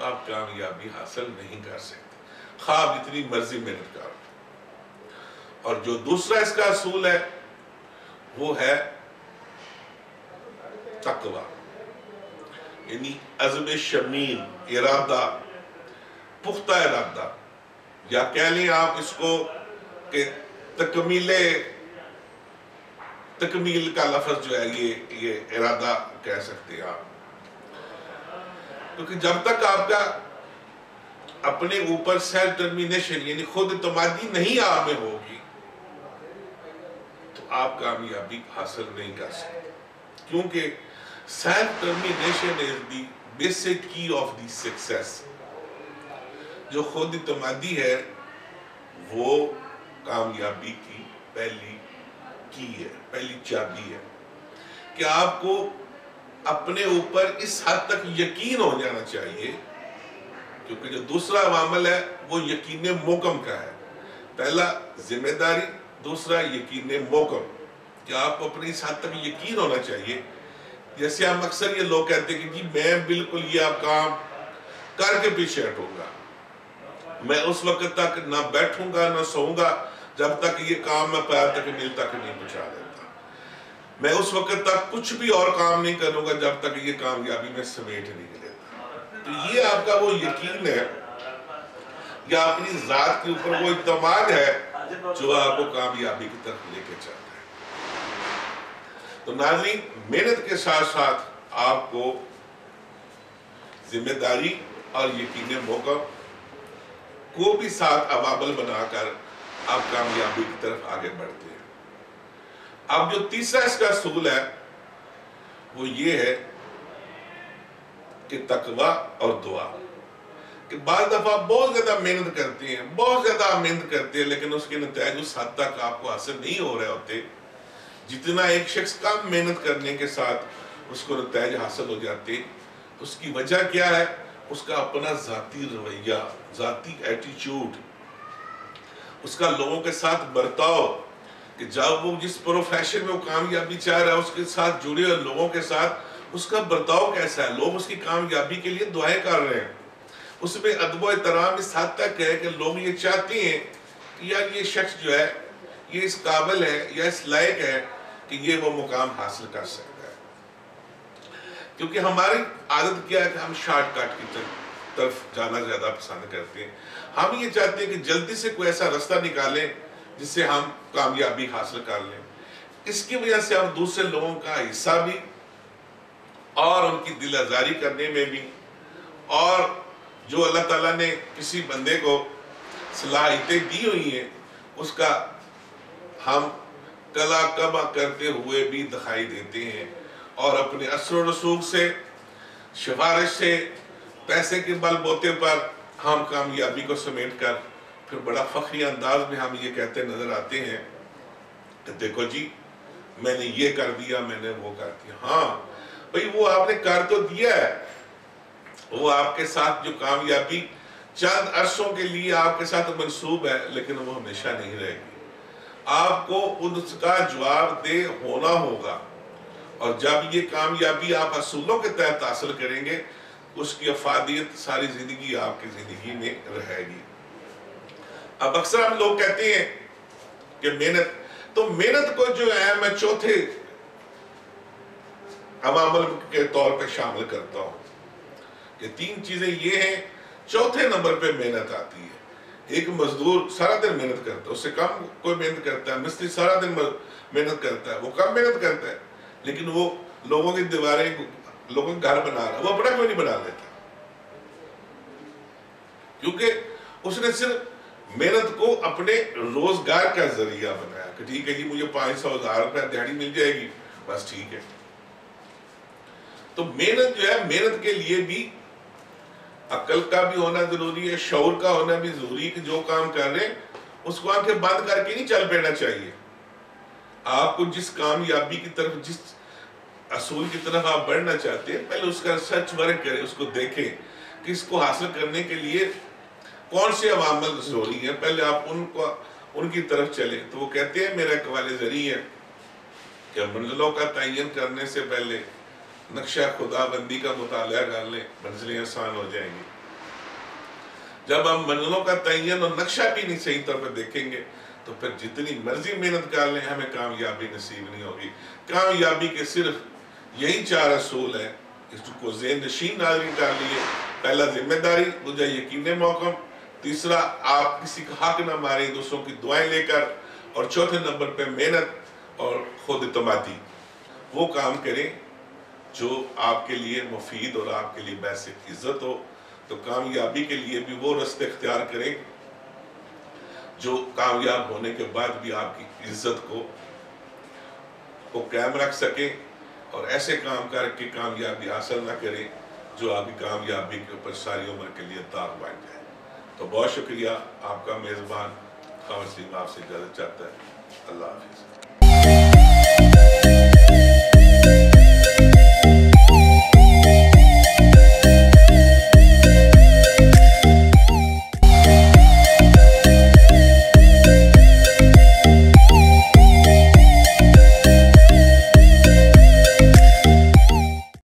تو آپ کامیابی حاصل نہیں کر سکتے، خواہ آپ اتنی مرضی محنت کر۔ اور جو دوسرا اس کا اصول ہے وہ ہے تقوی، یعنی عزم شمیل، ارادہ، پختہ ارادہ، یا کہہ لیں آپ اس کو کہ تکمیل کا لفظ جو ہے یہ ارادہ کہہ سکتے ہیں آپ، کیونکہ جب تک آپ کا اپنے اوپر سیلف ڈٹرمینیشن یعنی خود اعتمادی نہیں آپ میں ہوگی تو آپ کامیابی حاصل نہیں کر سکتے، کیونکہ self determination is the basic کی آف دی سکسیس۔ جو خود اعتمادی ہے وہ کامیابی کی پہلی کی ہے، پہلی چابی ہے، کہ آپ کو اپنے اوپر اس حد تک یقین ہو جانا چاہیے، کیونکہ جو دوسرا عوامل ہے وہ یقین محکم کا ہے، پہلا ذمہ داری، دوسرا یقین محکم، کہ آپ کو اپنی اس حد تک یقین ہونا چاہیے۔ جیسے ہم اکثر یہ لوگ کہتے ہیں کہ جی میں بالکل یہ آپ کام کر کے پیچھے ہٹوں گا، میں اس وقت تک نہ بیٹھوں گا نہ سوؤں گا جب تک یہ کام میں پیر تک میل تک نہیں پہنچا دیتا، میں اس وقت تک کچھ بھی اور کام نہیں کروں گا جب تک یہ کامیابی میں سمیٹ نہیں لیتا۔ تو یہ آپ کا وہ یقین ہے یا اپنی ذات کے اوپر وہ اعتماد ہے جو آپ کو کامیابی کی طرف لے کے چلتا ہے۔ تو ناظرین، محنت کے ساتھ ساتھ آپ کو ذمہ داری اور یقین محکم کو بھی ساتھ عوامل بنا کر آپ کامیابی کی طرف آگے بڑھتے ہیں۔ اب جو تیسرا اس کا اصول ہے وہ یہ ہے کہ تقوی اور دعا، کہ بعض دفعہ بہت زیادہ محنت کرتے ہیں، بہت زیادہ محنت کرتے ہیں، لیکن اس کے نتائج اس حد تک آپ کو حاصل نہیں ہو رہے ہوتے جتنا ایک شخص کم محنت کرنے کے ساتھ اس کو نتائج حاصل ہو جاتے۔ اس کی وجہ کیا ہے؟ اس کا اپنا ذاتی رویہ، ذاتی ایٹیچیوڈ، اس کا لوگوں کے ساتھ برتاؤ، کہ جب وہ جس پروفیشن میں وہ کامیابی چاہ رہا ہے اس کے ساتھ جڑے ہوئے لوگوں کے ساتھ اس کا برتاؤ کیسا ہے، لوگ اس کی کامیابی کے لیے دعائیں کر رہے ہیں، اس میں ادب و احترام اس حد تک ہے کہ لوگ یہ چاہتے ہیں کہ یار یہ شخص جو ہے یہ اس قابل ہے یا اس لائق ہے کہ یہ وہ مقام حاصل کر سکتا ہے۔ کیونکہ ہماری عادت کیا ہے کہ ہم شارٹ کٹ کی طرف جانا زیادہ پسند کرتے ہیں، ہم یہ چاہتے ہیں کہ جلدی سے کوئی ایسا راستہ نکالیں جس سے ہم کامیابی حاصل کر لیں۔ اس کی وجہ سے ہم دوسرے لوگوں کا حصہ بھی اور ان کی دل آزاری کرنے میں بھی، اور جو اللہ تعالیٰ نے کسی بندے کو صلاحیتیں دی ہوئی ہیں اس کا ہم کلا کبا کرتے ہوئے بھی دکھائی دیتے ہیں، اور اپنے اثر و رسوخ سے، سفارش سے، پیسے کے بل بوتے پر ہم کامیابی کو سمیٹ کر پھر بڑا فخری انداز میں ہم یہ کہتے نظر آتے ہیں کہ دیکھو جی میں نے یہ کر دیا، میں نے وہ کر دیا۔ ہاں بھئی وہ آپ نے کر تو دیا ہے، وہ آپ کے ساتھ جو کامیابی چند عرصوں کے لیے آپ کے ساتھ منسوب ہے، لیکن وہ ہمیشہ نہیں رہے گی۔ آپ کو اس کا جواب دہ ہونا ہوگا، اور جب یہ کامیابی آپ اصولوں کے تحت حاصل کریں گے اس کی افادیت ساری زندگی آپ کی زندگی میں رہے گی۔ اب اکثر ہم لوگ کہتے ہیں کہ محنت کو جو ہے میں چوتھے عوامل کے طور پہ شامل کرتا ہوں۔ یہ تین چیزیں یہ ہیں، چوتھے نمبر پہ محنت آتی ہے۔ ایک مزدور سارا دن محنت کرتا ہے، اس سے کم کوئی محنت کرتا ہے، مستری سارا دن محنت کرتا ہے، وہ کم محنت کرتا ہے، لیکن وہ لوگوں کی دیواریں، لوگوں کے گھر بنا رہا ہے، وہ اپنا کوئی نہیں بنا لیتا، کیونکہ اس نے صرف محنت کو اپنے روزگار کا ذریعہ بنایا کہ ٹھیک ہے جی مجھے 500,000 روپے دیہڑی مل جائے گی، بس ٹھیک ہے۔ تو محنت جو ہے، محنت کے لیے بھی عقل کا بھی ہونا ضروری ہے، شعور کا ہونا بھی ضروری ہے، کہ جو کام کر رہے ہیں اس کو آنکھیں بند کر کے نہیں چل پینا چاہیے۔ آپ کو جس کامیابی کی طرف، جس اصول کی طرف آپ بڑھنا چاہتے ہیں، پہلے اس کا ریسرچ ورک کریں، اس کو دیکھیں کہ اس کو حاصل کرنے کے لیے کون سے عوامل ضروری ہیں، پہلے آپ ان کی طرف چلیں۔ تو وہ کہتے ہیں، میرا قول ذریعہ ہے کہ منزلوں کا تعین کرنے سے پہلے نقشہ خدا بندی کا مطالعہ کر لیں، منزلیں آسان ہو جائیں گی۔ جب ہم منزلوں کا تعین اور نقشہ بھی نہیں صحیح طور پہ دیکھیں گے تو پھر جتنی مرضی محنت کر لیں ہمیں کامیابی نصیب نہیں ہوگی۔ کامیابی کے صرف یہی 4 اصول ہیں، اس کو ذہن نشین ناظرین کر لیے۔ پہلا ذمہ داری، دوسرا یقین محکم، تیسرا آپ کسی کا حق نہ ماریں دوسروں کی دعائیں لے کر، اور چوتھے نمبر پہ محنت اور خود اعتمادی۔ وہ کام کریں جو آپ کے لیے مفید اور آپ کے لیے باعث عزت ہو۔ تو کامیابی کے لیے بھی وہ رستے اختیار کریں جو کامیاب ہونے کے بعد بھی آپ کی عزت کو قائم رکھ سکیں، اور ایسے کام کر کے کامیابی حاصل نہ کریں جو آپ کی کامیابی کے اوپر ساری عمر کے لیے داغ بن جائے۔ تو بہت شکریہ، آپ کا میزبان خان وسیم آپ سے اجازت چاہتا ہے۔ اللہ حافظ۔